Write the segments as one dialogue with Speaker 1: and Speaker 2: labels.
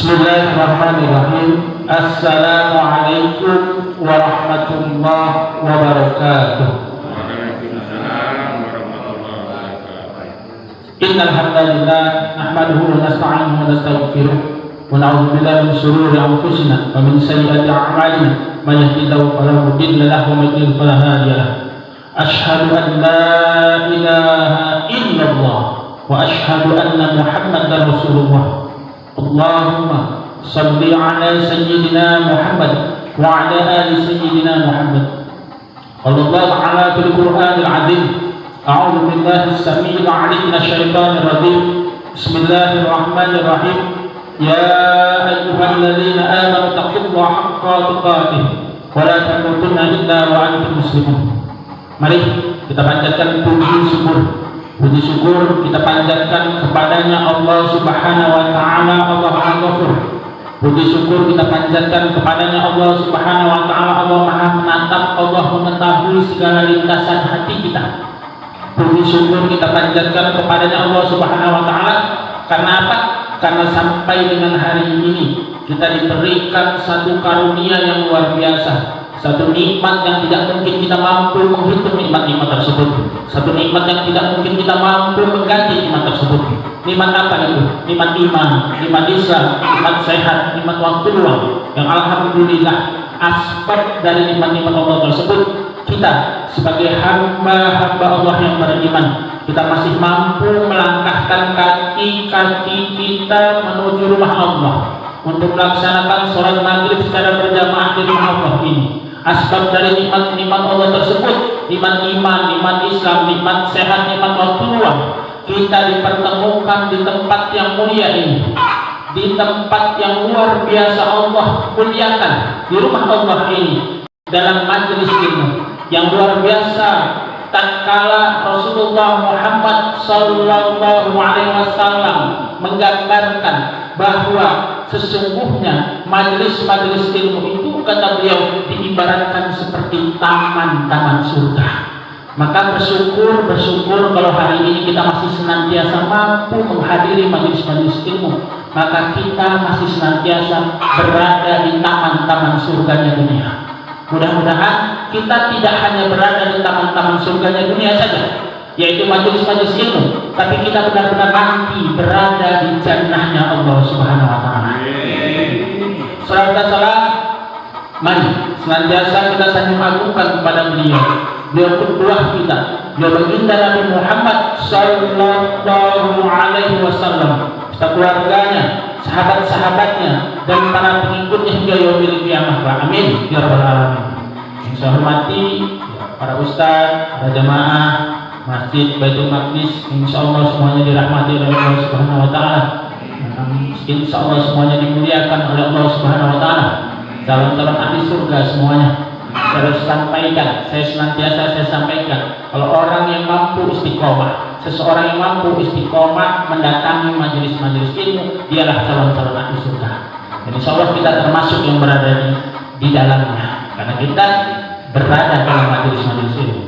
Speaker 1: Bismillahirrahmanirrahim. Assalamualaikum warahmatullahi wabarakatuh.
Speaker 2: Waalaikumsalam warahmatullahi wabarakatuh.
Speaker 1: Innal hamdalillah nahmaduhu wa nasta'inuhu wa nastaghfiruh wa na'udzu billahi min shururi anfusina wa min sayyiati a'malina may yahdihillahu fala mudilla lahu wa may yudlil fala hadiya lahu. Asyhadu an la ilaha illallah wa asyhadu anna Muhammadar Rasulullah. Allahumma salli ala sayyidina Muhammad wa ala ali sayyidina Muhammad. Allah Ta'ala fil Qur'anil Azim. A'udzu billahi as-sami'il 'alim minasyaitonir rajim. Bismillahirrahmanirrahim. Ya ayyuhalladzina amanu taqullaha haqqa tuqatih wa la tamutunna illa wa antum muslimun. Mari kita panjatkan puji syukur. Puji syukur kita panjatkan kepadanya Allah Subhanahu wa Ta'ala, Allah Maha Ghafur. Puji syukur kita panjatkan kepadanya Allah Subhanahu wa Ta'ala, Allah Maha Menatap, Allah mengetahui segala lintasan hati kita. Puji syukur kita panjatkan kepadanya Allah Subhanahu wa Ta'ala. Karena apa? Karena sampai dengan hari ini kita diberikan satu karunia yang luar biasa. Satu nikmat yang tidak mungkin kita mampu menghitung nikmat-nikmat tersebut. Satu nikmat yang tidak mungkin kita mampu mengganti nikmat tersebut. Nikmat apa itu? Nikmat iman, nikmat Islam, nikmat sehat, nikmat waktu luang. Yang alhamdulillah aspek dari nikmat-nikmat Allah tersebut, kita sebagai hamba-hamba Allah yang beriman, kita masih mampu melangkahkan kaki-kaki kita menuju rumah Allah untuk melaksanakan sholat maghrib secara berjamaah di rumah Allah ini. Asbab dari nikmat-nikmat Allah tersebut, nikmat iman, nikmat Islam, nikmat sehat, nikmat waktu luang, kita dipertemukan di tempat yang mulia ini, di tempat yang luar biasa Allah muliakan, di rumah Allah ini, dalam majelis ilmu yang luar biasa. Tatkala Rasulullah Muhammad Sallallahu Alaihi Wasallam menggambarkan bahwa sesungguhnya majelis-majelis ilmu itu, kata beliau, diibaratkan seperti taman-taman surga. Maka bersyukur kalau hari ini kita masih senantiasa mampu menghadiri majelis-majelis ilmu, maka kita masih senantiasa berada di taman-taman surganya dunia. Mudah-mudahan kita tidak hanya berada di taman-taman surganya dunia saja, yaitu majelis-majelis ilmu, tapi kita benar-benar nanti berada di jannahnya Allah Subhanahu wa Ta'ala. Salam, mari senantiasa kita sanjung agungkan kepada beliau. Beliau kedua kita, beliau baginda Nabi Muhammad Sallallahu Alaihi Wasallam, serta keluarganya, sahabat-sahabatnya, dan para pengikutnya hingga yaumil qiyamah. Amin ya rabbal alamin. Saya hormati para ustaz, para jamaah Masjid Baitul Maqdis, insyaallah semuanya dirahmati oleh Allah Subhanahu wa Ta'ala. Insyaallah semuanya dimuliakan oleh Allah Subhanahu wa Ta'ala. Calon-calon ahli surga semuanya. Saya harus sampaikan, saya senantiasa sampaikan, kalau orang yang mampu istiqomah, seseorang yang mampu istiqomah mendatangi majelis-majelis ilmu, dialah calon-calon ahli surga. Dan insyaallah kita termasuk yang berada di dalamnya, karena kita berada dalam majelis-majelis ilmu.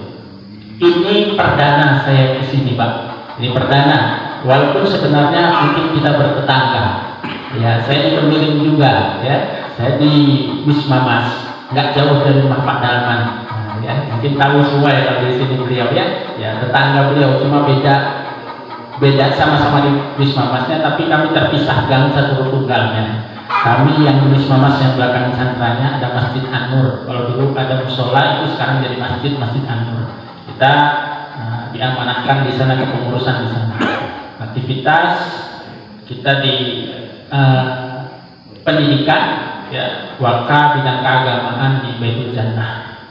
Speaker 1: Ini perdana saya kesini, Pak. Ini perdana, walaupun sebenarnya mungkin kita bertetangga. Ya, saya di Pemiling juga, ya. Saya di Wisma Mas, nggak jauh dari rumah Pak Dalman. Nah, ya, mungkin tahu semua ya kalau di sini beliau, ya. Ya, tetangga beliau, cuma beda sama-sama di Wisma Masnya, tapi kami terpisah gang satu tunggalnya. Kami yang di Wisma Mas yang belakang santranya ada Masjid An-Nur. Kalau dulu ada musola, itu sekarang jadi Masjid An-Nur. Kita diamanahkan di sana, kepengurusan di sana. Aktivitas kita di pendidikan, ya, wakaf bidang keagamaan di Baitul Jannah.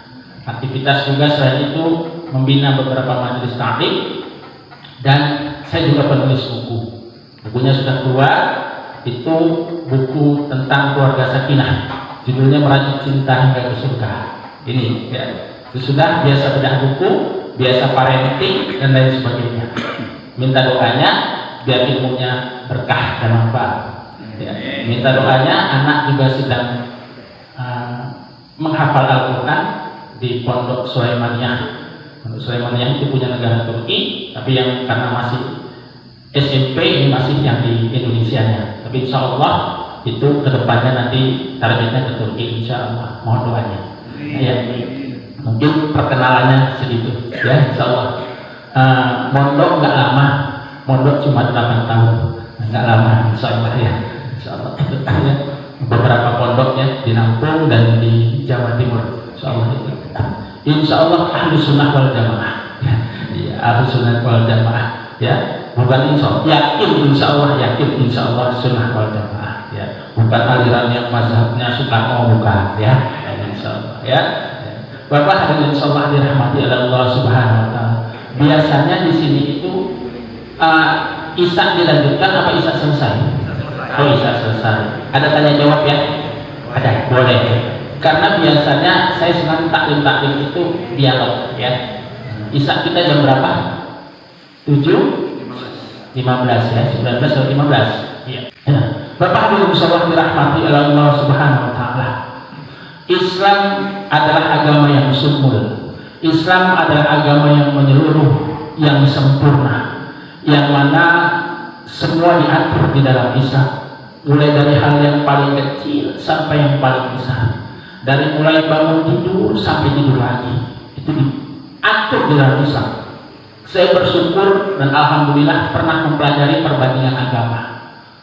Speaker 1: Aktivitas juga selain itu membina beberapa majelis taklim, dan saya juga penulis buku. Bukunya sudah keluar, itu buku tentang keluarga sakinah. Judulnya Merajut Cinta Hingga ke Surga. Ini, ya. Itu sudah biasa bedah buku, biasa parenting, dan lain sebagainya. Minta doanya biar ilmunya berkah dan manfaat. Ya. Minta doanya anak juga sedang menghafal Al-Quran di Pondok Sulaimaniyah. Pondok Sulaimaniyah itu punya negara Turki, tapi yang karena masih SMP ini masih yang di Indonesianya. Tapi insya Allah itu kedepannya nanti targetnya ke Turki insya Allah, mohon doanya. Ya, mungkin perkenalannya sedikit ya insya Allah. Mondok nggak lama, mondok cuma 8 tahun, nggak lama insya Allah ya. Insya Allah itu ya. Beberapa pondoknya di Lampung dan di Jawa Timur insya Allah itu. Insya Allah ahli sunnah wal jamaah ya, ahli sunnah wal jamaah ya, bukan insya Allah, yakin insya Allah sunnah wal jamaah ya, bukan aliran yang mazhabnya Soekarno, bukan ya, insya Allah ya. Bapak hadirin insya Allah dirahmati Allah Subhanahu Wa Taala. Biasanya di sini itu Isya dilanjutkan apa Isya selesai? Oh, Isya selesai. Ada tanya jawab ya? Ada, boleh. Karena biasanya saya senang taklim itu dialog ya. Isya kita jam berapa? 7:15 ya, 19 atau 15. Iya. Bapak hadirin insyaallah dirahmati Allah Subhanahu Wa Taala. Islam adalah agama yang sumul. Islam adalah agama yang menyeluruh, yang sempurna, yang mana semua diatur di dalam Islam. Mulai dari hal yang paling kecil sampai yang paling besar. Dari mulai bangun tidur sampai tidur lagi, itu diatur di dalam Islam. Saya bersyukur dan alhamdulillah pernah mempelajari perbandingan agama.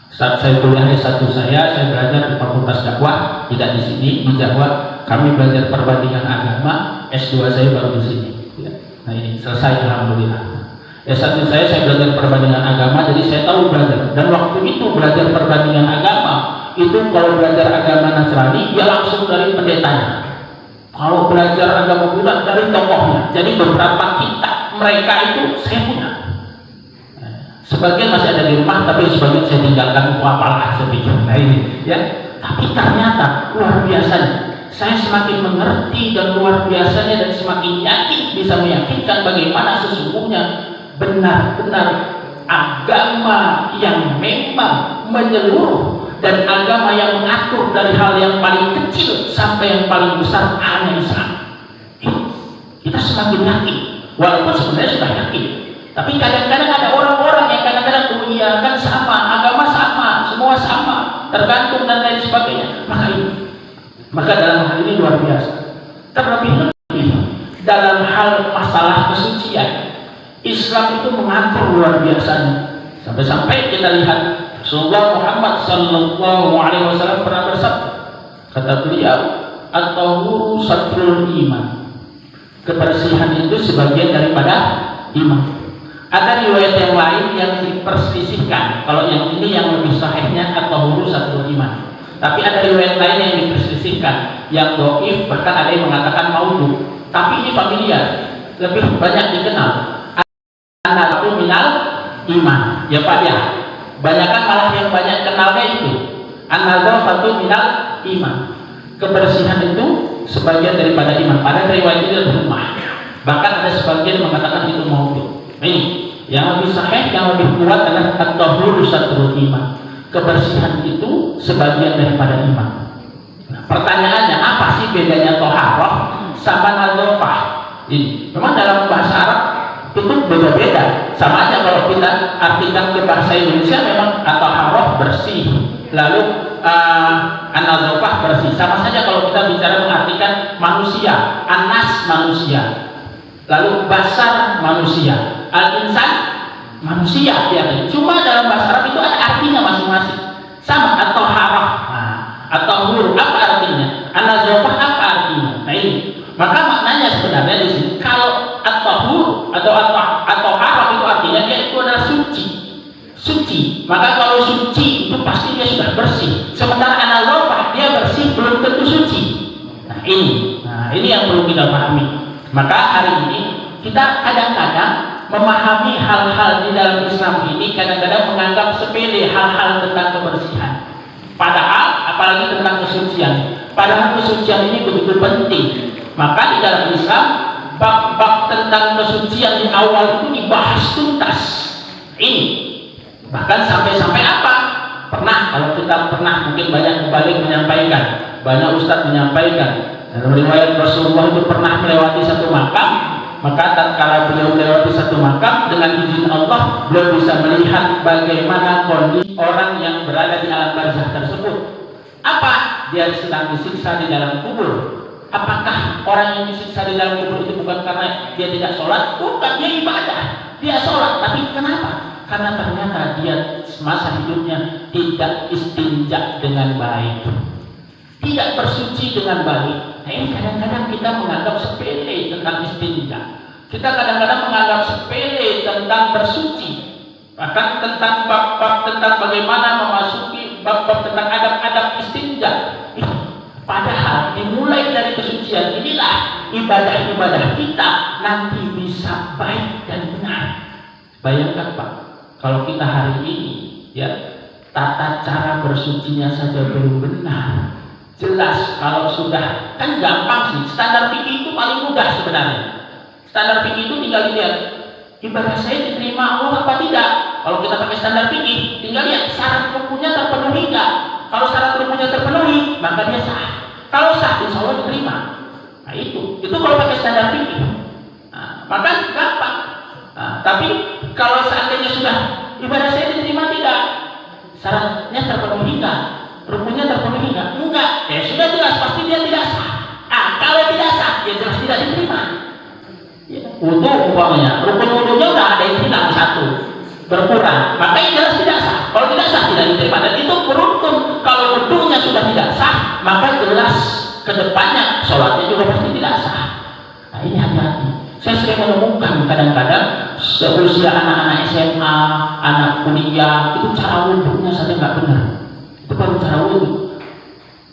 Speaker 1: Saat saya kuliah S1 saya belajar di Fakultas Dakwah, tidak di sini di Jawa. Kami belajar perbandingan agama. S2 saya baru di sini. Nah ini selesai alhamdulillah. S1 saya belajar perbandingan agama, jadi saya tahu belajar. Dan waktu itu belajar perbandingan agama itu kalau belajar agama Nasrani ya langsung dari pendetanya. Kalau belajar agama Buddha dari tokohnya. Jadi beberapa kitab mereka itu saya punya. Sebagian masih ada di rumah, tapi sebagian saya tinggalkan, apalah saya pikir. Nah ini ya. Tapi ternyata luar biasanya. Saya semakin mengerti dan luar biasanya dan semakin yakin bisa meyakinkan bagaimana sesungguhnya benar-benar agama yang memang menyeluruh dan agama yang mengatur dari hal yang paling kecil sampai yang paling besar hanya Islam. Kita semakin yakin, walaupun sebenarnya sudah yakin. Tapi kadang-kadang ada orang-orang yang kadang-kadang iya kan sama, agama sama, semua sama, tergantung dan lain sebagainya. Maka dalam hal ini luar biasa. Terlebih dalam hal masalah kesucian, Islam itu mengatur luar biasanya. Sampai-sampai kita lihat Rasulullah Muhammad Sallallahu Alaihi Wasallam pernah bersabda, kata beliau, at-tahuru satrul iman. Kebersihan itu sebagian daripada iman. Ada riwayat yang lain yang diperselisihkan. Kalau yang ini yang lebih sahihnya at-tahuru satrul iman. Tapi ada riwayat lain yang diperselisihkan, yang dhaif, bahkan ada yang mengatakan maudhu. Tapi ini familiar, lebih banyak dikenal. An-nazafatu minal iman. Ya Pak ya. Banyakan malah yang banyak kenalnya itu. An-nazafatu minal iman. Kebersihan itu sebagian daripada iman. Pada riwayat ini lebih lemah. Bahkan ada sebagian yang mengatakan itu maudhu. Ini yang lebih sahih, yang lebih kuat adalah at-tahuru satrul iman. Kebersihan itu sebagian daripada iman. Nah, pertanyaannya apa sih bedanya toharoh sama nazofah? Ini memang dalam bahasa Arab itu beda-beda. Sama aja kalau kita artikan ke bahasa Indonesia memang toharoh bersih, lalu an-nazofah bersih. Sama saja kalau kita bicara mengartikan manusia, anas manusia, lalu basar manusia, al-insan manusia ya. Cuma dalam bahasa Arab itu ada artinya masing-masing. Sama atau harah atau hur apa artinya? An-nazofah apa artinya? Nah ini. Maka maknanya sebenarnya di sini kalau at-tahur atau harah itu artinya dia itu adalah suci. Suci. Maka kalau suci itu pasti dia sudah bersih. Sementara an-nazofah dia bersih belum tentu suci. Nah ini yang perlu kita pahami. Maka hari ini kita kadang-kadang memahami hal-hal di dalam Islam ini kadang-kadang menganggap sepele hal-hal tentang kebersihan. Padahal apalagi tentang kesucian. Padahal kesucian ini begitu penting. Maka di dalam Islam bab-bab tentang kesucian di awal itu dibahas tuntas. Ini bahkan sampai-sampai apa? Kalau kita pernah mungkin banyak mubalik menyampaikan, banyak ustadz menyampaikan. Dalam riwayat Rasulullah itu pernah melewati satu makam. Maka tatkala beliau melewati satu makam, dengan izin Allah beliau bisa melihat bagaimana kondisi orang yang berada di alam barzakh tersebut. Apa? Dia sedang disiksa di dalam kubur. Apakah orang yang disiksa di dalam kubur itu bukan karena dia tidak sholat? Bukan, dia ibadah, dia sholat. Tapi kenapa? Karena ternyata dia semasa hidupnya tidak istinja dengan baik, tidak bersuci dengan baik. Nah, ini kadang-kadang kita menganggap sepele tentang istinja. Kita kadang-kadang menganggap sepele tentang bersuci. Bahkan tentang bab-bab tentang bagaimana memasuki bab-bab tentang adab-adab istinja. Padahal dimulai dari kesucian inilah ibadah-ibadah kita nanti bisa baik dan benar. Bayangkan Pak, kalau kita hari ini ya tata cara bersucinya saja belum benar. Jelas kalau sudah, kan gampang sih, standar fikih itu paling mudah sebenarnya. Standar fikih itu tinggal lihat ibadah saya diterima Allah apa tidak. Kalau kita pakai standar fikih, tinggal lihat syarat rukunnya terpenuhi enggak. Kalau syarat rukunnya terpenuhi, maka dia sah. Kalau sah, insya Allah diterima. Nah itu kalau pakai standar fikih. Nah, maka gampang. Nah, tapi kalau seandainya sudah ibadah saya diterima tidak, syaratnya terpenuhi enggak, rukunnya terpenuhi enggak? Enggak. Ya sudah jelas pasti dia tidak sah. Kalau tidak sah, dia jelas tidak diterima. Ya, wudu umpamanya, rukun wudunya udah ada yang hilang satu, berkurang, makanya jelas tidak sah. Kalau tidak sah tidak diterima. Dan itu beruntung kalau wudunya sudah tidak sah, maka jelas kedepannya sholatnya juga pasti tidak sah. Nah ini hati-hati. Saya sering menemukan kadang-kadang seusia anak-anak SMA, anak kuliah itu cara wudunya saja nggak benar. Itu baru cara wudu.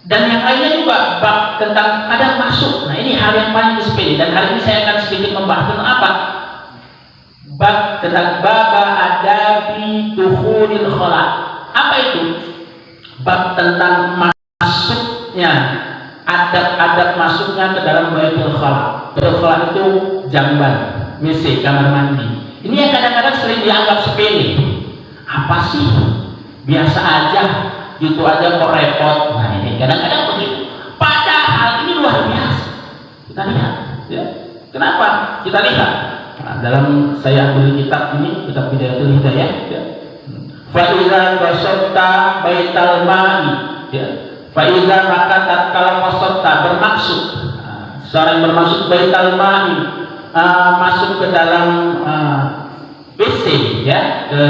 Speaker 1: Dan yang lainnya juga bab tentang kadang masuk. Nah ini hal yang paling sepele. Dan hari ini saya akan sedikit membahas tentang apa? Bab tentang baba adabi dukhulil khala. Apa itu? Bab tentang masuknya, adab-adab masuknya ke dalam baitul khala. Baitul khala itu jamban, WC, kamar mandi. Ini yang kadang-kadang sering dianggap sepele. Apa sih? Biasa aja, gitu aja kok repot. Nah ini kadang-kadang begitu. Padahal ini luar biasa. Kita lihat, ya. Kenapa? Kita lihat. Nah, dalam saya ambil kitab ini, kitab Bidayatul Hidayah, ya. Fa'idza basatta baital ma'i, ya. Fa'idza maka tatkala basatta bermaksud, seorang bermaksud baital ma'i, masuk ke dalam WC, ya, ke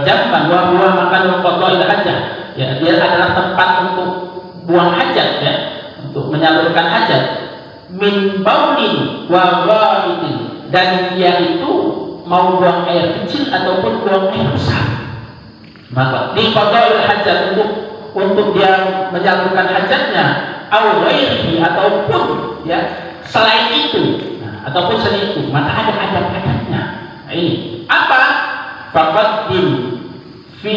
Speaker 1: jamban, wa makan qada'il hajat. Ya, dia adalah tempat untuk buang hajat, ya, untuk menyalurkan hajat. Min baulin wa ghaidin, dan dia itu mau buang air kecil ataupun buang air besar. Maka di qada'il hajat untuk dia menyalurkan hajatnya, au ghairihi ataupun ya selain itu, ataupun selain itu, maka ada adab-adabnya. Nah, ini apa? Faqaddim fi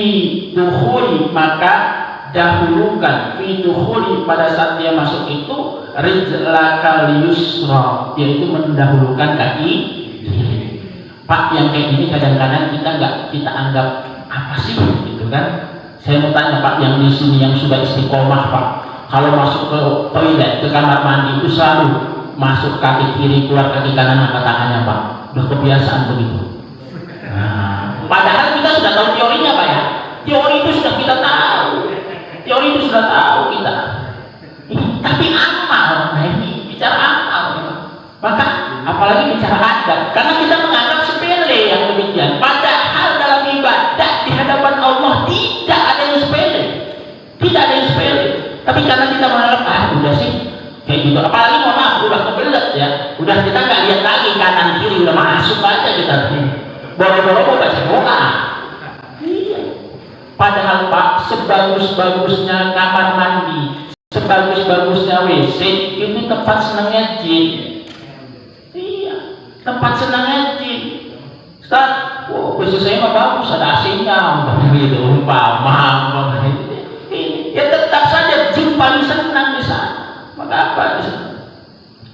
Speaker 1: dukhuli, maka dahulukan fi dukhuli pada saat dia masuk itu rijlakal yusra, yaitu mendahulukan kaki kiri. Pak, yang kayak gini kadang-kadang kita anggap apa sih gitu kan? Saya mau tanya Pak, yang di sini yang sudah istiqomah Pak, kalau masuk ke toilet, ke kamar mandi itu selalu masuk kaki kiri, keluar kaki kanan, angkat tangannya Pak. Udah kebiasaan begitu. Nah, padahal kita sudah tahu teorinya Pak ya. Teori itu sudah kita tahu. Teori itu sudah tahu kita. Tapi amal, nah ini bicara amal. Maka apalagi bicara adab, karena kita menganggap sepele yang demikian. Padahal dalam ibadah di hadapan Allah tidak ada yang sepele, tidak ada yang sepele. Tapi karena kita menganggap udah sih kayak gitu. Apalagi mohon maaf udah kebelet ya, udah kita nggak lihat lagi kanan kiri, udah masuk aja kita. Boro-boro mau baca doa. Iya. Padahal Pak, sebagus-bagusnya kamar mandi, sebagus-bagusnya WC itu tempat senangnya jin. Iya, tempat senangnya jin. Ustaz, WC saya mah bagus, ada AC-nya, gitu, umpama. Ya tetap saja jin paling senang di sana. Maka apa di sana?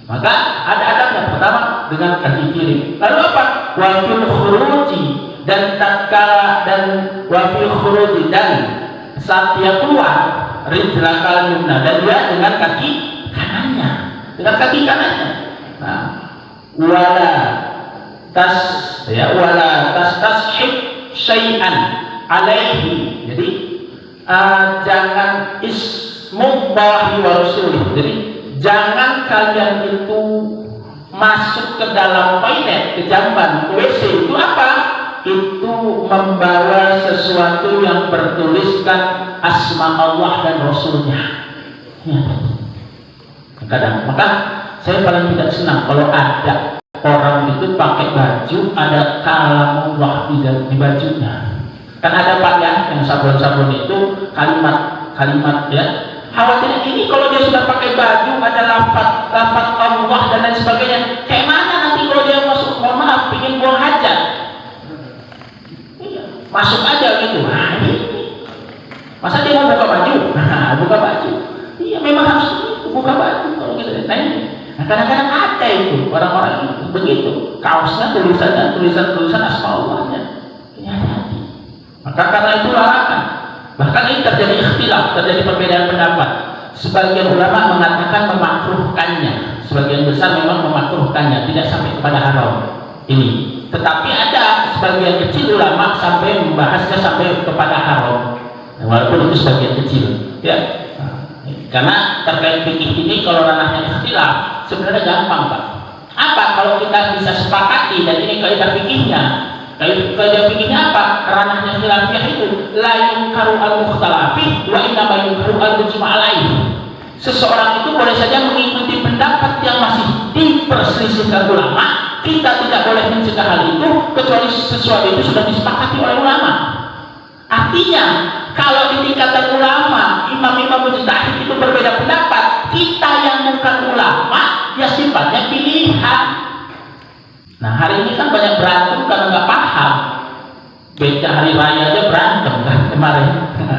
Speaker 1: Maka ada adabnya. Pertama dengan kaki kiri. Lalu apa? Wafil khuruji, dan tatkala dan wafil khuruji, dan saat dia keluar rijlakal yumna, dan dia dengan kaki kanannya, dengan kaki kanannya. Nah, wala tashib syai'an alaihi. Jadi jangan ismullahi wa rasulih. Jadi jangan kalian itu masuk ke dalam toilet, ke jamban, ke WC. Itu apa? Itu membawa sesuatu yang bertuliskan asma Allah dan Rasulnya. Ya. Kadang, maka saya paling tidak senang kalau ada orang itu pakai baju ada kalamullah di bajunya. Kan ada Pak ya, yang sabun-sabun itu kalimat ya. Khawatirnya ini kalau dia sudah pakai baju ada lafaz Allah dan lain sebagainya. Kayak mana nanti kalau dia masuk, mohon maaf, ingin buang hajat, masuk aja gitu. Nah, ini. Masa dia mau buka baju? Nah, buka baju. Iya, memang harus buka baju kalau gitu. Nah, ini. Nah, kadang-kadang ada itu orang-orang itu begitu. Kaosnya tulisan asma Allahnya. Ini hati-hati. Maka karena itu larangan. Bahkan ini terjadi ikhtilaf, terjadi perbedaan pendapat. Sebagian ulama mengatakan memakruhkannya, sebagian besar memang memakruhkannya, tidak sampai kepada haram. Ini. Tetapi ada sebagian kecil ulama sampai membahasnya sampai kepada haram. Walaupun itu sebagian kecil, ya. Karena terkait fikih ini kalau ranahnya ikhtilaf sebenarnya gampang, Pak. Apa kalau kita bisa sepakati dan ini kaidah fikihnya? Kaidah fikihnya apa? Ranahnya khilafiyah itu la yunkaru al-mukhtalafi wa innama yunkaru al-mujma' alaihi. Seseorang itu boleh saja mengikuti pendapat yang masih diperselisihkan ulama. Kita tidak boleh mencegah hal itu kecuali sesuatu itu sudah disepakati oleh ulama. Artinya, kalau di tingkatan ulama, imam-imam mujtahid itu berbeda pendapat, kita yang bukan ulama, ya sifatnya pilihan. Nah, hari ini kan banyak berantem karena nggak paham. Beca hari raya aja berantem kan kemarin,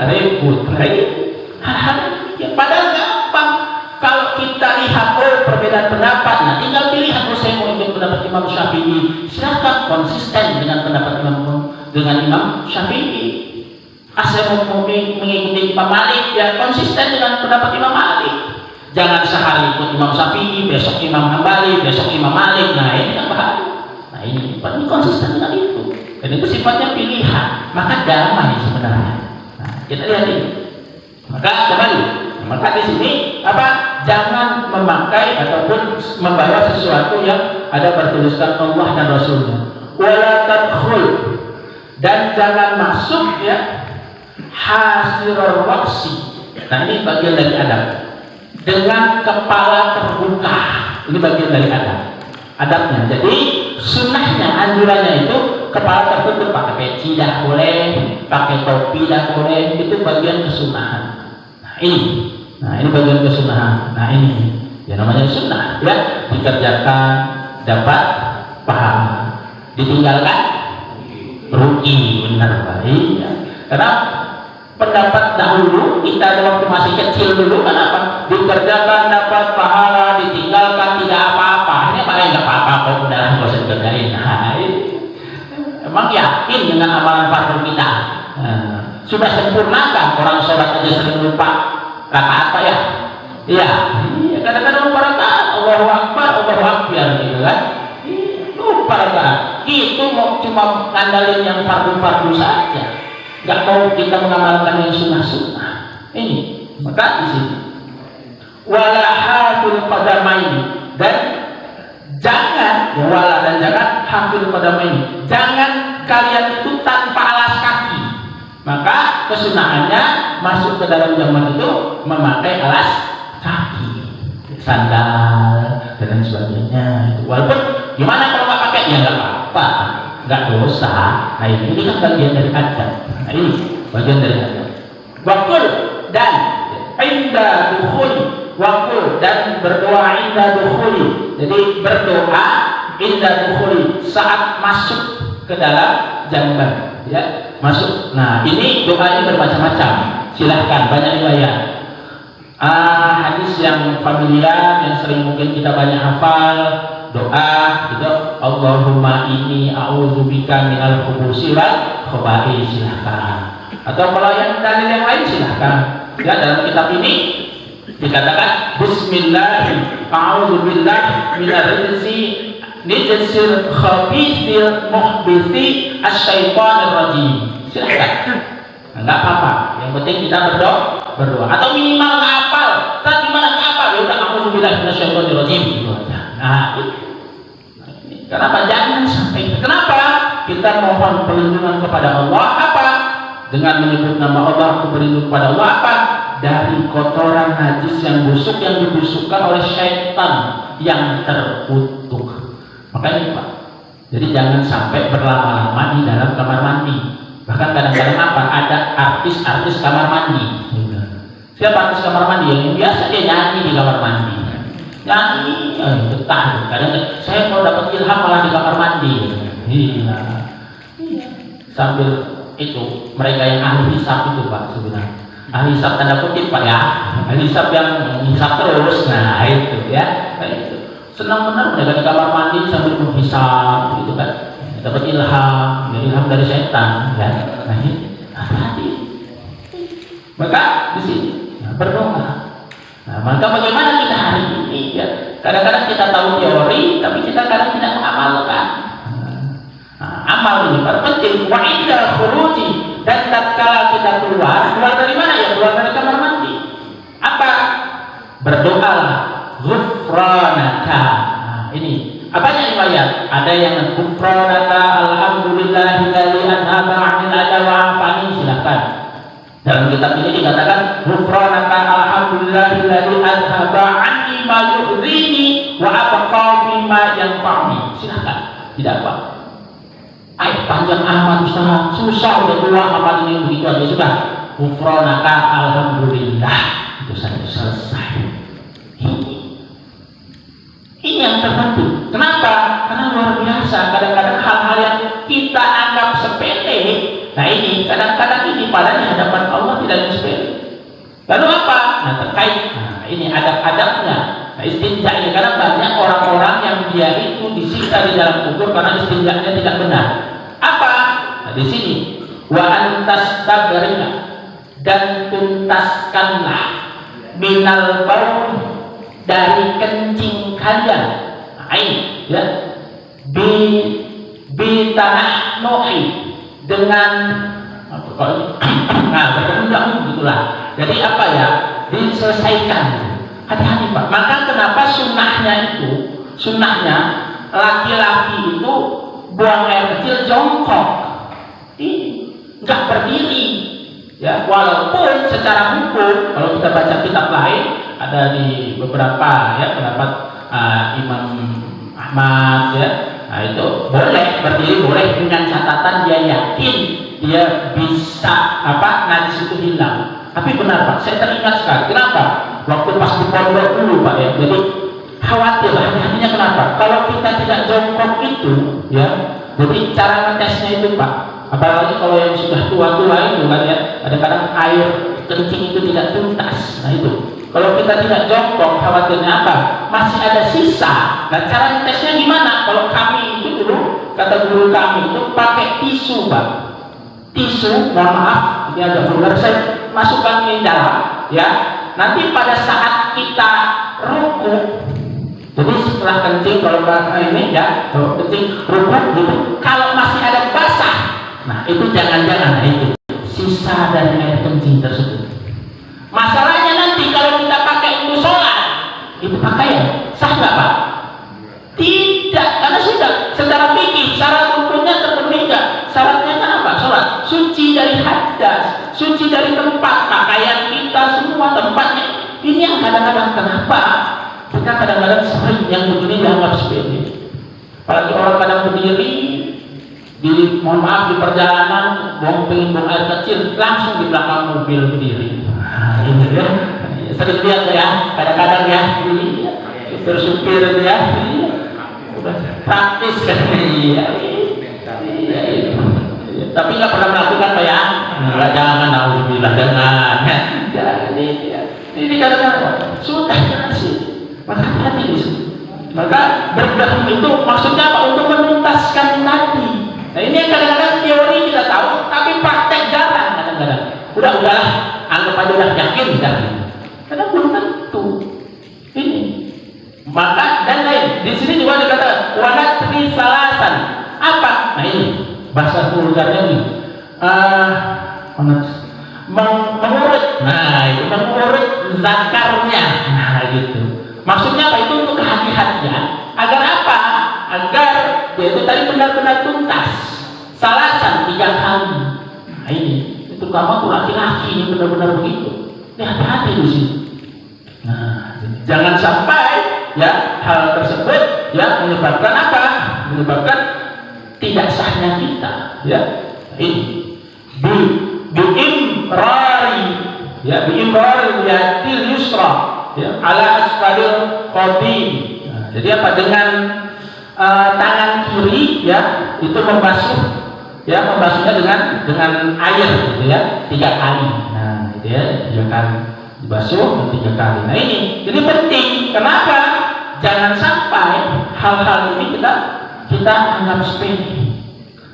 Speaker 1: ribut, hal-hal ya, padahal gampang. Kalau kita lihat perbedaan pendapat, nah tinggal pilihan. Saya mau ikut pendapat Imam Syafi'i, silakan konsisten dengan pendapat Imam Syafi'i. Saya mau mengikuti Imam Malik, ya konsisten dengan pendapat Imam Malik. Jangan sehari ikut Imam Syafi'i, besok Imam Hambali, besok Imam Malik. Nah ini kan bahaya. Nah ini konsisten dengan itu. Dan itu sifatnya pilihan. Maka damai sebenarnya. Nah, kita lihat ini. Maka kembali. Maka di sini apa? Jangan memakai ataupun membawa sesuatu yang ada bertuliskan Allah dan Rasulnya. Wala tadkhul, dan jangan masuk ya hasirul waqsi. Nah ini bagian dari adab. Dengan kepala terbuka, ini bagian dari adabnya. Jadi sunnahnya, anjurannya itu kepala tertutup, pakai peci tidak boleh, pakai topi tidak boleh, itu bagian kesunahan. Nah ini bagian kesunahan. Nah ini ya namanya sunnah ya, dikerjakan dapat pahala, ditinggalkan rugi. Benar Pak. Iya. Karena pendapat dahulu kita waktu masih kecil dulu kan apa? Dikerjakan dapat pahala, ditinggalkan tidak apa-apa. Ini paling nggak apa-apa kok, udah nggak usah dikerjain. Nah, emang yakin dengan amalan fardu kita? Sudah sempurnakan orang sholat aja sering lupa rakaat apa ya? Iya, kadang-kadang lupa rakaat, Allahu Akbar gitu kan? Lupa rakaat. Itu mau cuma ngandalin yang fardu-fardu saja. Nggak mau kita mengamalkan yang sunnah-sunnah. Ini maka di sini wala hafil qadamaini, dan jangan hafil qadamaini, jangan kalian itu tanpa alas kaki. Maka kesunahannya masuk ke dalam zaman itu memakai alas kaki, sandal dan lain sebagainya. Walaupun gimana kalau nggak pakai ya nggak apa-apa, nggak dosa. Nah ini kan bagian dari adab. Nah ini bagian dari adab. Wakul dan inda dukhuli, wakul dan berdoa inda dukhuli. Jadi berdoa inda dukhuli saat masuk ke dalam jamban, ya masuk. Nah ini doa ini bermacam-macam. Silahkan, banyak riwayat. Hadis yang familiar yang sering mungkin kita banyak hafal, doa gitu, Allahumma inni a'udzubika minal khubusi wal khaba'is, silahkan. Atau kalau yang dalil yang lain silahkan. Ya dalam kitab ini dikatakan Bismillah a'udzubillahi minar rizqi nijsir khabithil muhbithi asyaitanir rajim. Silahkan. Enggak apa-apa. Yang penting kita berdoa. Atau minimal ngapal. Kan gimana ngapal? Ya udah a'udzubillahi minasyaitonir rajim gitu aja. Nah, kenapa jangan sampai? Kenapa? Kita mohon perlindungan kepada Allah apa? Dengan menyebut nama Allah, aku berlindung kepada Allah apa? Dari kotoran najis yang busuk yang dibusukkan oleh syaitan yang terkutuk. Makanya Pak, jadi jangan sampai berlama-lama di dalam kamar mandi. Bahkan kadang-kadang apa? Ada artis-artis kamar mandi. Siapa artis kamar mandi? Yang biasa dia nyanyi di kamar mandi. Nyanyi, betah. Kadang saya kalau dapat ilham malah di kamar mandi. Iya. Sambil itu mereka yang ahli hisab itu Pak sebenarnya. Ahli hisab tanda kutip Pak ya. Ahli hisab yang hisab terus. Nah itu ya. Nah, itu. Senang benar mereka di kamar mandi sambil menghisab gitu kan. Dapat ilham dari setan ya. Nah ini hati-hati. Maka di sini berdoa. Nah, maka bagaimana kita hari ini ya? Kadang-kadang kita tahu teori tapi kita kadang tidak mengamalkan. Nah, amal ini penting. Wa inda khuruji, dan tatkala kita keluar dari mana ya? Keluar dari kamar mandi. Apa? Berdoalah ghufranaka. Nah, ini apanya riwayat? Ada yang ghufranaka alhamdulillahilladzi anhaba 'anil adha wa 'afani. Silakan. Dalam kitab ini dikatakan ghufranaka alhamdulillahilladzi anhaba 'anni ma yu'dhini wa abqa fi ma yanfa'uni. Silakan. Tidak apa. Ayo panjang amat Ustaz, susah udah dua amal ini begitu aja sudah. Ghufranaka alhamdulillah. Itu saja selesai. Ini yang terpenting. Kenapa? Karena luar biasa. Kadang-kadang hal-hal yang kita anggap sepele, nah ini kadang-kadang ini pada di hadapan Allah tidak sepele. Lalu apa? Nah terkait. Nah ini adab-adabnya. Nah istinja ini karena banyak orang-orang yang dia itu disiksa di dalam kubur karena istinjanya tidak benar. Apa? Nah di sini wa antas tabarina, dan tuntaskanlah minal baul, dari kencing kalian. Ain ya bi tanah nohi, dengan apa kalau nah berundang gitulah. Jadi apa ya, diselesaikan. Hati-hati Pak. Maka kenapa sunnahnya laki-laki itu buang air kecil jongkok, ini nggak berdiri ya, walaupun secara hukum kalau kita baca kitab lain ada di beberapa ya pendapat Imam Ahmad ya, nah itu boleh berdiri, boleh dengan catatan dia yakin dia bisa najis itu hilang. Tapi benar Pak, saya teringat sekali. Kenapa? Waktu pas di pondok dulu Pak ya, jadi khawatir hati-hatinya. Kenapa? Kalau kita tidak jongkok itu ya, jadi cara ngetesnya itu Pak, apalagi kalau yang sudah tua-tua itu kan ya, kadang-kadang air kencing itu tidak tuntas. Nah itu kalau kita tidak jongkok, khawatirnya apa? Masih ada sisa. Nah cara tesnya gimana? Kalau kami itu dulu, kata guru kami itu pakai tisu Pak. Tisu, mohon maaf, ini agak vulgar, saya masukkan di dalam ya. Nanti pada saat kita ruku, jadi setelah kencing kalau ini ya, kalau kencing ruku gitu, kalau masih ada basah, nah itu jangan-jangan itu sisa dari air kencing tersebut. Masalahnya nanti kalau kita pakai untuk sholat, itu pakaian sah nggak Pak? Tidak, karena sudah secara fikih syarat rukunnya terpenuhi nggak? Syaratnya kan apa? Sholat suci dari hadas, suci dari tempat pakaian kita semua tempatnya. Ini yang kadang-kadang kenapa kita kadang-kadang sering yang begini dianggap sepele. Apalagi orang kadang berdiri di, mohon maaf, di perjalanan pengen buang air kecil langsung di belakang mobil berdiri. Nah, ini ya, sering lihat ya, kadang-kadang ya, supir ya, udah praktis kan iya. Tapi nggak pernah melakukan Pak ya. Nggak, jangan, alhamdulillah jangan. Jadi ini kadang-kadang sudah kasih. Maka hati-hati di sini. Maka berdoa itu maksudnya apa? Untuk menuntaskan tadi. Nah ini yang kadang-kadang teori kita tahu, tapi praktek jarang kadang-kadang. Udahlah, anggap aja udah yakin dah. Karena belum tentu. Ini. Maka dan lain. Di sini juga dikatakan wanatri salasan. Apa? Nah ini bahasa vulgarnya nih. Mengurut. Nah itu mengurut zakarnya. Nah gitu. Maksudnya apa? Itu untuk kehati-hatian. Agar apa? Agar dia itu tadi benar-benar tuntas. Salasan 3 kali. Nah ini itu kamu tuh laki-laki ini benar-benar begitu. Ini hati-hati di sini. Nah, jangan sampai ya hal tersebut ya menyebabkan apa? Menyebabkan tidak sahnya kita. Ya, ini biimrari ya biimrari yadil yusra ya ala asfalil qadim. Nah, jadi apa? Dengan tangan kiri ya itu membasuhnya dengan air gitu ya 3 kali. Nah, gitu ya 3 kali dibasuh 3 kali. Nah ini penting. Kenapa? Jangan sampai hal-hal ini kita anggap sepele.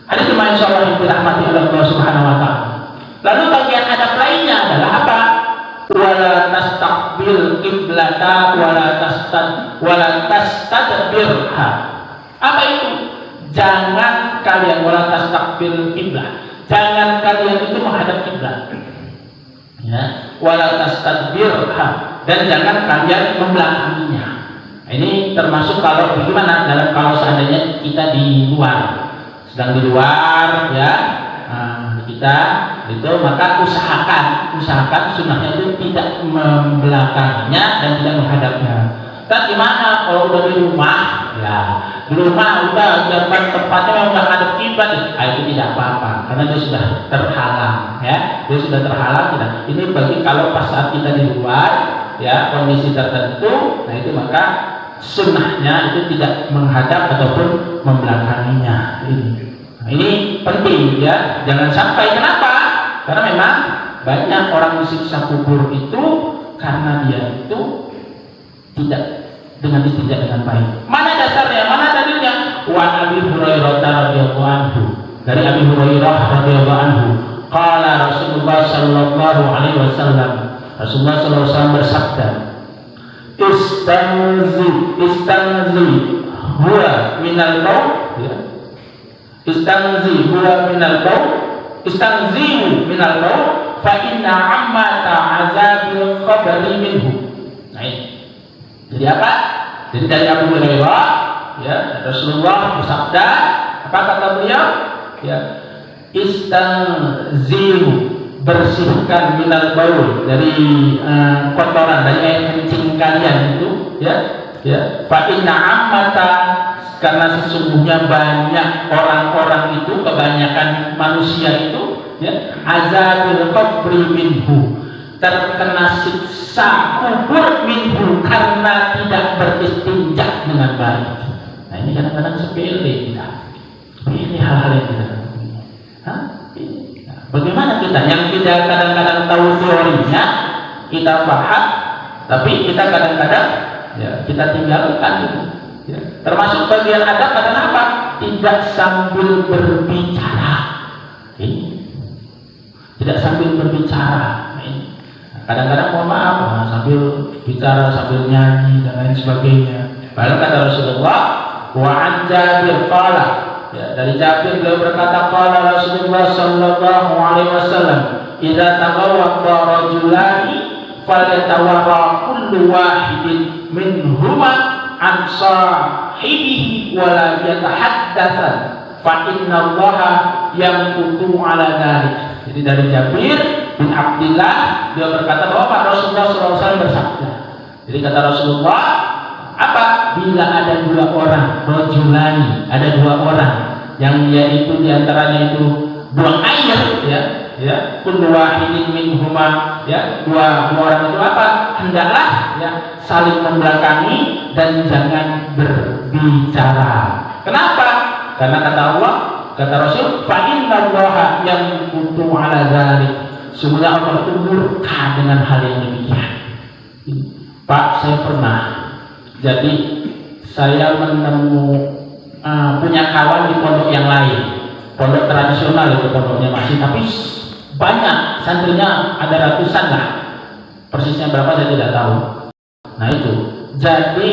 Speaker 1: Hadis yang insyaallah yang dirahmati oleh Allah Subhanahu wa taala. Lalu bagian adab lainnya adalah apa? Wala tastaqbil qiblata wala tastadbirha. Apa itu? Jangan kalian wala tastaqbil qiblah. Jangan kalian itu menghadap kiblat. Ya, wala tastadbirha, dan jangan kalian membelakanginya. Ini termasuk kalau bagaimana kalau seandainya kita di luar, sedang di luar ya, kita itu maka usahakan sunnahnya itu tidak membelakanginya dan tidak menghadapnya. Dan gimana kalau udah di rumah? Ya, di rumah udah tempatnya udah ada kiblat, itu tidak apa-apa karena dia sudah terhalang ya, tidak. Ini bagi kalau pas saat kita di luar ya kondisi tertentu, nah itu maka sunnahnya itu tidak menghadap ataupun membelakanginya. Ini penting ya, jangan sampai. Kenapa? Karena memang banyak orang disiksa kubur itu karena dia itu tidak dengan baik. Mana dasarnya? Mana dalilnya? Wa Abi Hurairah radhiyallahu anhu. Dari Abi Hurairah radhiyallahu anhu, qala Rasulullah sallallahu alaihi wasallam. Rasulullah sallallahu alaihi wasallam bersabda, Istanzi huwa minal maut ya. Istanzi huwa minal maut. Istanzihu minal maut fa inna ammata azabil qabri minhu. Nah ini. Jadi apa? Jadi dari Abu Hurairah ya, Rasulullah bersabda, apa kata beliau? Ya, istanzihu, bersihkan minal baul, dari kotoran, dari air kencing kalian itu ya. Fa inna ammata, karena sesungguhnya banyak orang-orang itu, kebanyakan manusia itu ya, azabil qabri minhu, terkena siksa kubur minhu karena tidak beristinja dengan baik. Nah ini kadang-kadang sepele kita. Ini hal-hal yang kita lakukan. Nah, bagaimana kita yang tidak kadang-kadang tahu teorinya, kita paham, tapi kita kadang-kadang ya kita tinggalkan itu. Ya. Termasuk bagian adab adalah apa? Tidak sambil berbicara. Tidak sambil berbicara. Kadang-kadang mohon maaf, sambil bicara, sambil nyanyi dan lain sebagainya. Padahal kata Rasulullah, wa an Jabir qala, ya, dari Jabir beliau berkata, qala Rasulullah sallallahu alaihi wasallam, idza taqawwa rajulani falyatawarra kullu wahidin minhuma an sahibihi wa la yatahaddatsa fa inna Allaha yanqutu ala dzalik. Jadi dari Jabir bin Abdillah dia berkata bahwa Pak Rasulullah SAW bersabda. Jadi kata Rasulullah, apa? Bila ada 2 orang, rajulani, ada 2 orang yang dia itu diantaranya itu buang air, ya, kullu wahidin minhuma, ya, dua orang itu apa? Hendaklah ya saling membelakangi dan jangan berbicara. Kenapa? Karena kata Allah, kata Rasul, fa inna Allaha yanqutu ala dzalik. Sebenarnya Allah itu murka dengan hal yang demikian. Pak, saya pernah, jadi saya punya kawan di pondok yang lain, pondok tradisional itu pondoknya masih, tapi banyak santrinya, ada ratusan lah, persisnya berapa saya tidak tahu. Nah itu, jadi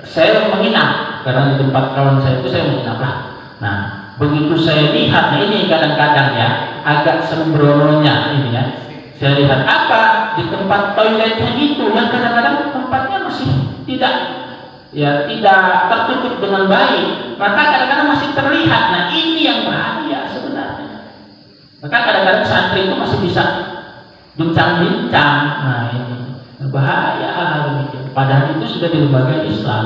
Speaker 1: saya menginap karena di tempat kawan saya itu saya menginap lah. Nah, begitu saya lihat, nah ini kadang-kadang ya agak sembrononya ini ya. Saya lihat apa di tempat toiletnya itu yang kadang-kadang tempatnya masih tidak tertutup dengan baik, maka kadang-kadang masih terlihat. Nah ini yang bahaya sebenarnya. Maka kadang-kadang santri itu masih bisa bincang-bincang. Nah ini berbahaya hal demikian. Padahal itu sudah di lembaga Islam,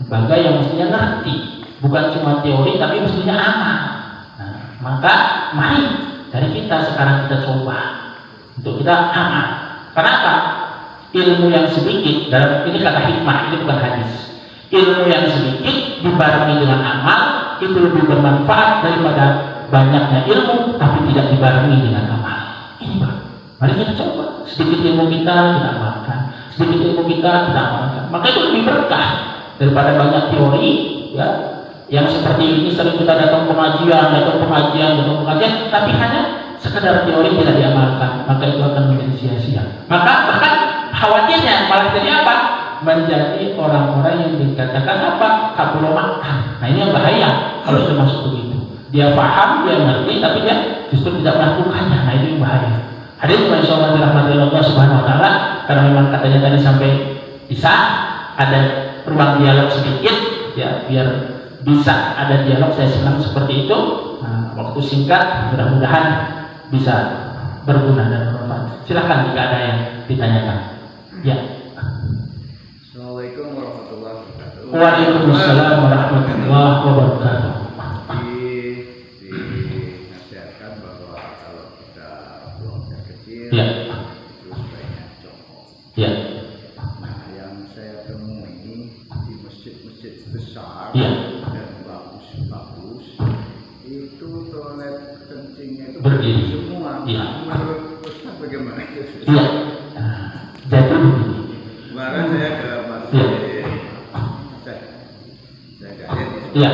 Speaker 1: lembaga yang mestinya ngerti, bukan cuma teori tapi mestinya aman. Nah, maka mari dari kita sekarang kita coba untuk kita aman. Kenapa? Ilmu yang sedikit, dalam ini kata hikmah, ini bukan hadis. Ilmu yang sedikit dibarengi dengan amal itu lebih bermanfaat daripada banyaknya ilmu tapi tidak dibarengi dengan amal. Ini Pak, mari kita coba. Sedikit ilmu kita amalkan, sedikit ilmu kita amalkan. Maka itu lebih berkah daripada banyak teori ya. Yang seperti ini sering kita datang pengajian, tapi hanya sekedar teori tidak diamalkan, maka itu akan menjadi sia-sia. Maka bahkan khawatirnya malah jadi apa? Menjadi orang-orang yang dikatakan apa? Kabur makan. Nah ini yang bahaya kalau sudah masuk begitu. Dia paham, dia ngerti, tapi dia justru tidak melakukannya. Nah itu yang bahaya. Hadirin insyaallah dirahmati Allah Subhanahu Wa Taala, karena memang katanya tadi sampai bisa ada ruang dialog sedikit, ya biar bisa ada dialog. Saya senang seperti itu. Nah, waktu singkat, mudah-mudahan bisa berguna dan bermanfaat. Silakan jika ada yang ditanyakan. Ya.
Speaker 3: Assalamualaikum warahmatullahi wabarakatuh.
Speaker 1: Waalaikumsalam warahmatullahi wabarakatuh.
Speaker 3: Dinasihatkan bahwa kalau kita buang air kecil,
Speaker 1: Ya.
Speaker 3: itu sebaiknya copot.
Speaker 1: Ya.
Speaker 3: Nah, yang saya temui di masjid-masjid besar
Speaker 1: Ya.
Speaker 3: dan bagus-bagus itu toilet kencingnya itu
Speaker 1: Berdiri.
Speaker 3: semua.
Speaker 1: Ya.
Speaker 3: Menurut Ustaz bagaimana itu?
Speaker 1: Iya. Nah, jadi begini.
Speaker 3: Kemarin saya ke masjid, saya kaget.
Speaker 1: Iya.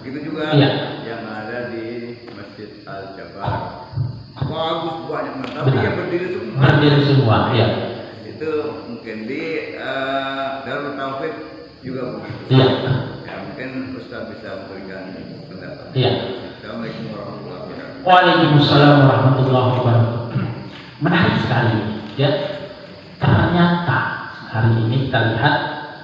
Speaker 3: Begitu juga
Speaker 1: Iya.
Speaker 3: yang ada di Masjid Al Jabar. Bagus banyak banget, tapi
Speaker 1: Benar.
Speaker 3: yang berdiri semua.
Speaker 1: Berdiri semua, ya.
Speaker 3: Itu mungkin di Darul Taufik juga begitu.
Speaker 1: Iya.
Speaker 3: Ya mungkin Ustaz bisa memberikan pendapat.
Speaker 1: Iya.
Speaker 3: Assalamualaikum warahmatullahi wabarakatuh.
Speaker 1: Waalaikumsalam warahmatullahi wabarakatuh. Menarik sekali, ya. Ternyata hari ini kita lihat,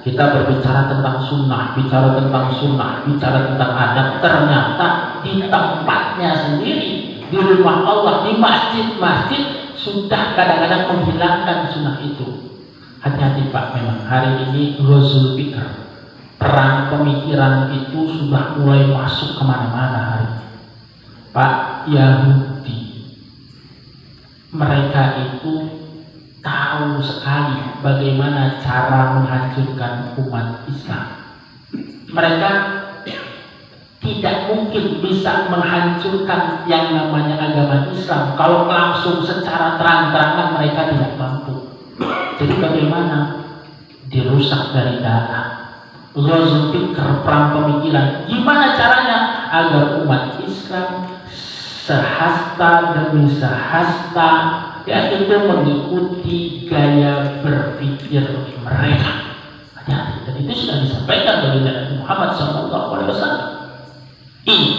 Speaker 1: kita berbicara tentang sunnah, bicara tentang adab. Ternyata di tempatnya sendiri, di rumah Allah, di masjid-masjid sudah kadang-kadang menghilangkan sunnah itu. Hati-hati Pak, memang hari ini ghazul fikr, perang pemikiran itu sudah mulai masuk kemana-mana hari ini. Pak, Yahudi mereka itu tahu sekali bagaimana cara menghancurkan umat Islam. Mereka tidak mungkin bisa menghancurkan yang namanya agama Islam kalau langsung secara terang-terangan mereka tidak mampu. Jadi bagaimana? Dirusak dari dalam. Ghazul fikr, perang pemikiran. Gimana caranya agar umat Islam sehasta demi sehasta ya itu mengikuti gaya berpikir mereka. Dan itu sudah disampaikan oleh Nabi Muhammad SAW. Ini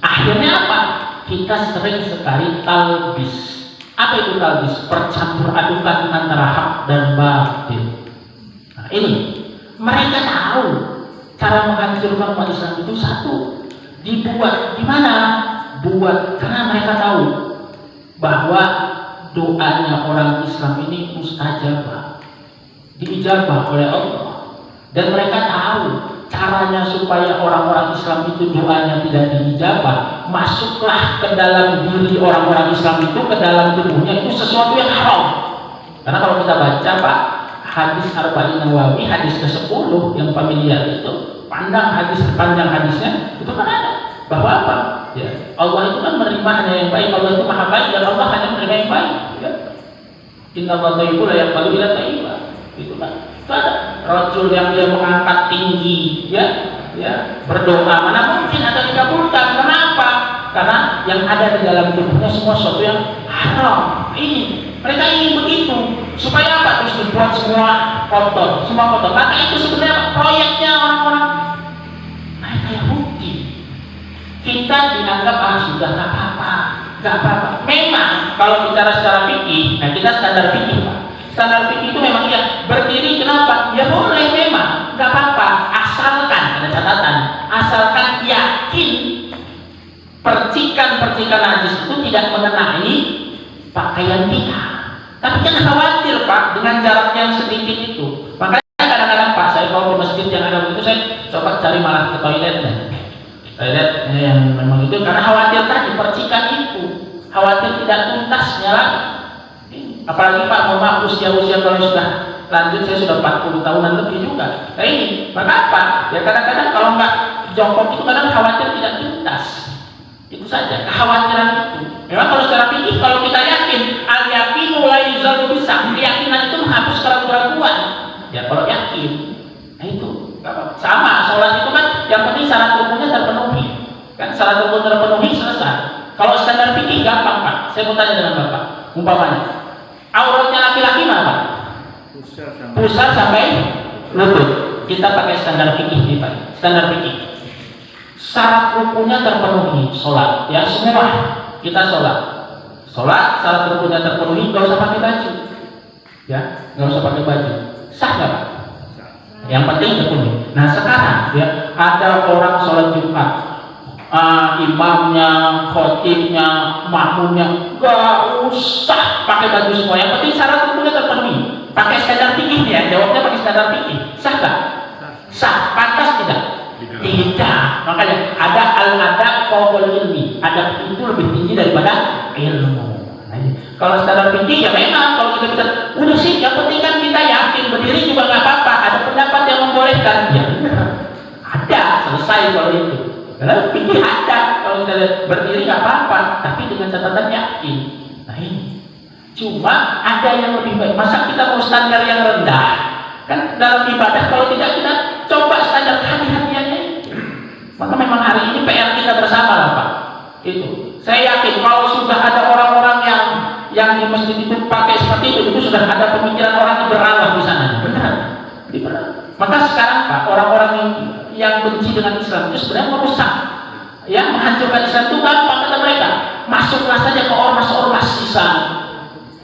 Speaker 1: akhirnya apa? Kita sering sekali talbis. Apa itu talbis? Percampur adukan antara hak dan batil. Nah ini mereka tahu cara menghancurkan umat Islam itu satu, dibuat gimana? Buat karena mereka tahu bahwa doanya orang Islam ini mustajabah, diijabah oleh Allah, dan mereka tahu caranya supaya orang-orang Islam itu doanya tidak diijabah. Masuklah ke dalam diri orang-orang Islam itu, ke dalam tubuhnya itu sesuatu yang haram. Karena kalau kita baca Pak, hadis Arba'in Nawawi, hadis ke-10 yang familiar itu, panjang hadisnya itu kan ada bahwa apa? Ya, Allah itu kan menerima hanya yang baik. Allah itu maha baik dan Allah hanya menerima yang baik. Ya. Inna Allah thayyibun la yaqbalu illa thayyiban. Itu kan. Itu ada rajul yang dia mengangkat tinggi, ya berdoa mana mungkin akan dikabulkan. Kenapa? Karena yang ada di dalam tubuhnya semua sesuatu yang haram. Ini mereka ingin begitu supaya apa? Terus dibuat semua kotor, semua kotor. Maka itu sebenarnya proyeknya orang-orang dianggap sudah nggak apa-apa. Memang kalau bicara secara fikih, nah kita standar fikih Pak. Standar fikih itu memang ya berdiri kenapa? Ya boleh memang, nggak apa-apa. Asalkan ada catatan, asalkan yakin percikan-percikan najis itu tidak mengenai pakaian kita. Tapi kan khawatir Pak dengan jarak yang sedikit itu. Makanya kadang-kadang Pak saya kalau ke masjid yang ada begitu saya coba cari malah ke toiletnya. Toilet yang memang itu karena khawatir tadi percikan itu, khawatir tidak tuntasnya lagi. Apalagi Pak, mohon maaf usia-usia kalau sudah lanjut, saya sudah 40 tahunan lebih juga. Nah ini, maka apa? Ya kadang-kadang kalau nggak jongkok itu kadang khawatir tidak tuntas. Itu saja, kekhawatiran itu. Memang kalau secara fikih, kalau kita yakin, al-yaqinu la yuzalu bisa, keyakinan itu menghapus keraguan-keraguan. Ya kalau yakin, nah itu. Sama, sholat itu kan yang penting syarat rukunnya terpenuhi. Kan syarat rukun terpenuhi selesai. Kalau standar fikih gampang Pak. Saya mau tanya dengan Bapak, umpamanya auratnya laki-laki mana Pak? Pusar sampai lutut. Kita pakai standar fikih nih Pak. Standar fikih. Syarat rukunnya terpenuhi, sholat. Ya semua kita sholat. Sholat syarat rukunnya terpenuhi, nggak usah pakai baju. Ya, nggak usah pakai baju. Sah nggak Pak? Yang penting terpenuhi. Nah sekarang ya ada orang sholat Jumat. Imamnya, khotibnya, makmumnya gak usah pakai baju semua. Yang penting syarat rukunnya terpenuhi. Pakai standar fikih ya, jawabnya pakai standar fikih. Sah gak? Sah. Pantas tidak? Tidak. Makanya ada al-adab fawqal ilmi. Adab itu lebih tinggi daripada ilmu. Nah, kalau standar fikih ya memang kalau kita bisa udah sih, yang penting kan kita yakin berdiri juga nggak apa-apa. Ada pendapat yang membolehkan. Ya ada, selesai kalau itu. Karena fikih ada, kalau kita berdiri nggak apa-apa, tapi dengan catatan yakin. Nah ini, cuma ada yang lebih baik. Masa kita mau standar yang rendah? Kan dalam ibadah kalau tidak kita coba standar hati-hatiannya itu. Maka memang hari ini PR kita bersama lah Pak. Itu. Saya yakin kalau sudah ada orang-orang yang di masjid itu pakai seperti itu sudah ada pemikiran orang yang beralah di sana. Benar? Maka sekarang Pak, orang-orang yang benci dengan Islam itu sebenarnya merusak, ya menghancurkan Islam itu gampang kata mereka. Masuklah saja ke ormas-ormas Islam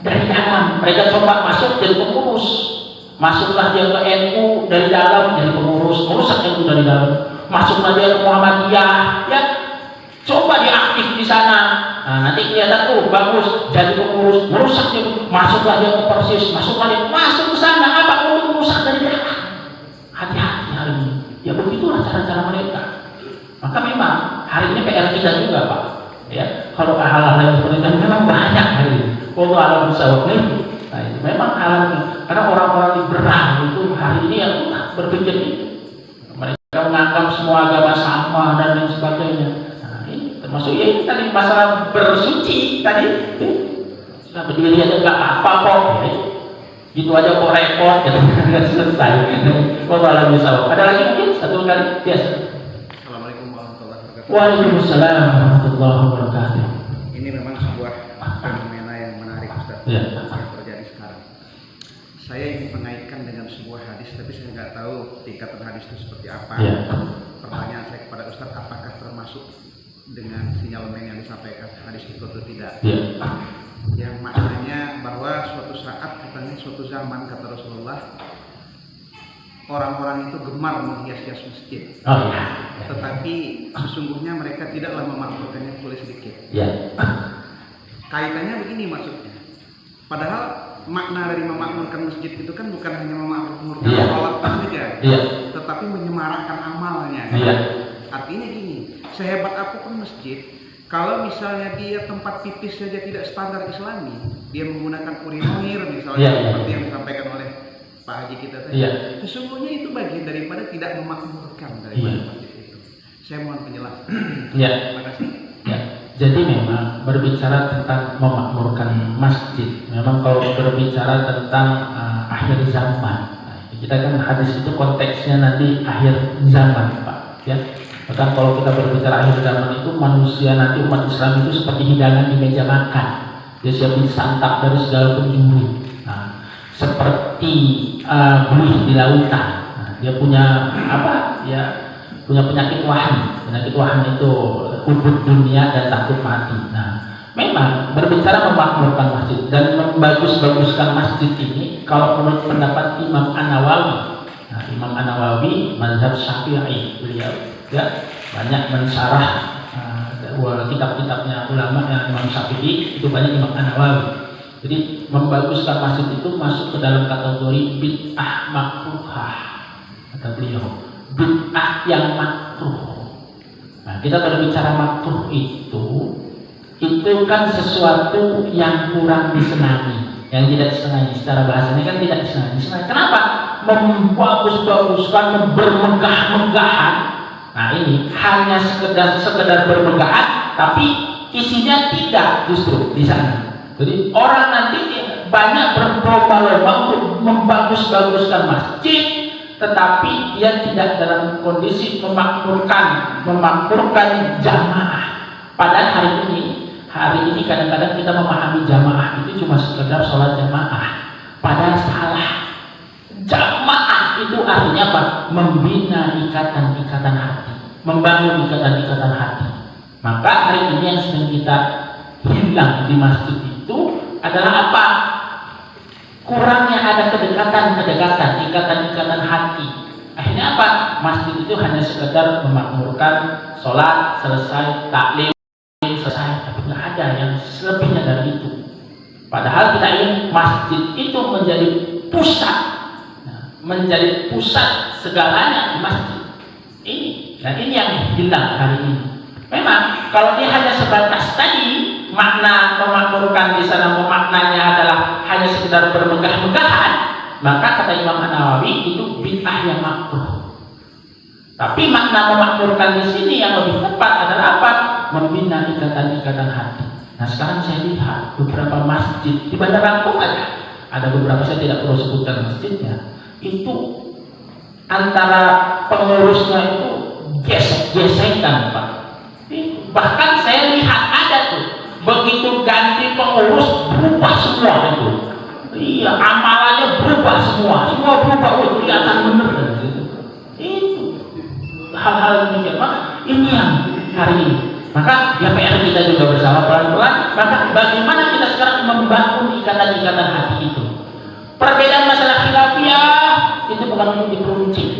Speaker 1: dari dalam. Mereka coba masuk jadi pengurus. Masuklah dia ke NU dari dalam jadi pengurus, merusak NU dari dalam. Masuklah dia ke Muhammadiyah, ya coba dia aktif di sana. Nah, nanti kelihatan bagus jadi pengurus, merusak dia. Masuklah dia ke Persis, masuk ke sana apa untuk merusak dari dalam. Hati-hati hari ini. Ya begitulah cara-cara mereka. Maka memang hari ini PR kita juga Pak. Ya, kalau hal-hal yang seperti itu memang banyak hari ini. Kalau alam bersawab itu, nah itu memang hal ini. Karena orang-orang liberal itu hari ini yang berpikir itu. Mereka menganggap semua agama sama dan lain sebagainya. Nah ini termasuk ya ini tadi masalah bersuci tadi. Sudah berdiri aja nggak apa kok. Ya, gitu aja kok repot, ya nggak selesai. Wallahualam bishawab. Ada lagi mungkin satu kali? Yes.
Speaker 3: Assalamualaikum warahmatullahi wabarakatuh.
Speaker 1: Waalaikumsalam warahmatullahi wabarakatuh.
Speaker 3: Ini memang sebuah fenomena yang menarik Ustaz,
Speaker 1: Ya.
Speaker 3: yang terjadi sekarang. Saya ingin mengaitkan dengan sebuah hadis, tapi saya nggak tahu tingkatan hadis itu seperti apa.
Speaker 1: Ya.
Speaker 3: Pertanyaan saya kepada Ustaz, apakah termasuk dengan sinyalemen yang disampaikan hadis itu atau tidak?
Speaker 1: Ya.
Speaker 3: Yang maknanya bahwa suatu saat, katanya suatu zaman kata Rasulullah, orang-orang itu gemar menghias-hias masjid.
Speaker 1: Oh ya.
Speaker 3: Tetapi sesungguhnya mereka tidaklah memakmurkannya kecuali sedikit.
Speaker 1: Ya.
Speaker 3: Kaitannya begini maksudnya. Padahal makna dari memakmurkan masjid itu kan bukan hanya memakmurkan
Speaker 1: Iya.
Speaker 3: sholat saja,
Speaker 1: Iya.
Speaker 3: tetapi menyemarakkan amalnya.
Speaker 1: Iya.
Speaker 3: Artinya gini, sehebat apapun masjid, kalau misalnya dia tempat pipis saja tidak standar Islami, dia menggunakan urinoir misalnya,
Speaker 1: Iya, iya.
Speaker 3: seperti yang disampaikan oleh Pak Haji kita tadi,
Speaker 1: Iya.
Speaker 3: sesungguhnya itu bagian daripada tidak memakmurkan daripada
Speaker 1: Iya.
Speaker 3: masjid itu. Saya mohon penjelasan.
Speaker 1: Ya.
Speaker 3: Terima kasih.
Speaker 1: Ya. Jadi memang berbicara tentang memakmurkan masjid, memang kalau berbicara tentang akhir zaman, nah, kita kan hadis itu konteksnya nanti akhir zaman Pak. Ya. Bahkan kalau kita berbicara akhir zaman itu manusia nanti umat Islam itu seperti hidangan di meja makan. Dia siap disantap dari segala penjuru. Nah, seperti buih di lautan. Nah, dia punya apa? Ya punya penyakit wahan. Penyakit wahan itu hubud dunia dan takut mati. Nah, memang berbicara memakmurkan masjid dan membagus-baguskan masjid ini, kalau menurut pendapat Imam An-Nawawi, nah, Imam An-Nawawi mazhab Syafi'i, beliau ya banyak mensyarah kitab-kitabnya ulama yang Imam Syafi'i, itu banyak Imam An-Nawawi. Jadi membaguskan masjid itu masuk ke dalam kategori bid'ah makruhah, kata beliau, bid'ah yang makruh. Nah, kita berbicara makruh itu kan sesuatu yang kurang disenangi, yang tidak disenangi. Secara bahasanya kan tidak disenangi. Kenapa? Membagus-baguskan, bermegah-megahan. Nah, ini hanya sekedar bermegahan, tapi isinya tidak justru di sana. Jadi orang nanti banyak berlomba-lomba untuk membagus-baguskan masjid, tetapi dia tidak dalam kondisi memakmurkan jamaah. Padahal hari ini kadang-kadang kita memahami jamaah itu cuma sekedar sholat jamaah. Padahal salah. Jamaah itu artinya apa? Membina ikatan-ikatan hati, membangun ikatan-ikatan hati. Maka hari ini yang sedang kita hilang di masjid itu adalah apa? Kurangnya ada kedekatan-kedekatan, ikatan-ikatan hati. Akhirnya apa? Masjid itu hanya sekedar memakmurkan sholat selesai, taklim selesai, tapi nggak ada yang selebihnya dari itu. Padahal kita ingin masjid itu menjadi pusat segalanya di masjid ini. Dan ini yang hilang hari ini. Memang kalau dia hanya sebatas tadi, makna memakmurkan di sana maknanya adalah hanya sekedar bermegah-megahan, maka kata Imam An-Nawawi itu bid'ah yang makruh. Tapi makna memakmurkan di sini yang lebih tepat adalah apa? Membina ikatan-ikatan hati. Nah, sekarang saya lihat beberapa masjid di Bandar Lampung ada beberapa, saya tidak perlu sebutkan masjidnya, itu antara pengurusnya itu gesek-gesekan, Pak. Bahkan saya lihat ada tuh, begitu ganti pengurus berubah semua itu. Iya, amalannya berubah semua berubah, kelihatan bener kan gitu. Itu hal-hal demikian. Maka ini yang hari ini. Maka ya PR kita juga bersama pelan-pelan. Maka bagaimana kita sekarang membangun ikatan-ikatan hati itu? Perbedaan masalah khilafiyah itu bukan untuk diperuncing.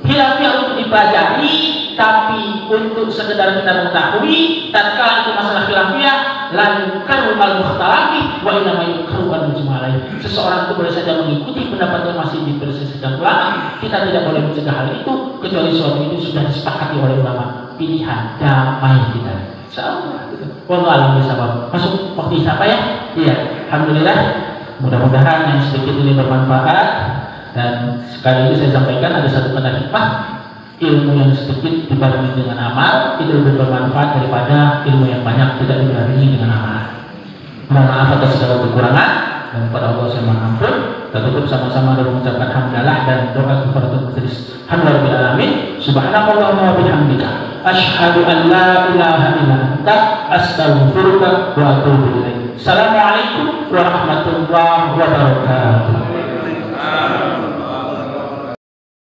Speaker 1: Khilafiyah untuk dipelajari, tapi untuk sekedar kita mengetahui, tatkala itu masalah khilafiyah, lalu karunal mukhtalafi wa inna ma yukruhan mujmalai. Seseorang itu boleh saja mengikuti pendapat yang masih diperselisihkan ulama. Kita tidak boleh mencegah hal itu kecuali suatu itu sudah disepakati oleh ulama. Pilihan damai kita. Insyaallah. Wallahu a'lam bishawab. Masuk waktu apa ya? Iya. Alhamdulillah. Mudah-mudahan yang sedikit ini bermanfaat. Dan sekali ini saya sampaikan ada satu kata hikmah, ilmu yang sedikit dibarengi dengan amal itu lebih bermanfaat daripada ilmu yang banyak tidak dibarengi dengan amal. Mohon maaf atas segala kekurangan, dan kepada Allah saya mohon ampun. Kita tutup sama-sama dengan mengucapkan hamdalah dan doa kifaratul majelis. Alhamdulillah alamin. Subhanakallahumma wa bihamdika asyhadu an la ilaha illa anta astaghfiruka wa atubu ilaik. Assalamualaikum warahmatullahi wabarakatuh.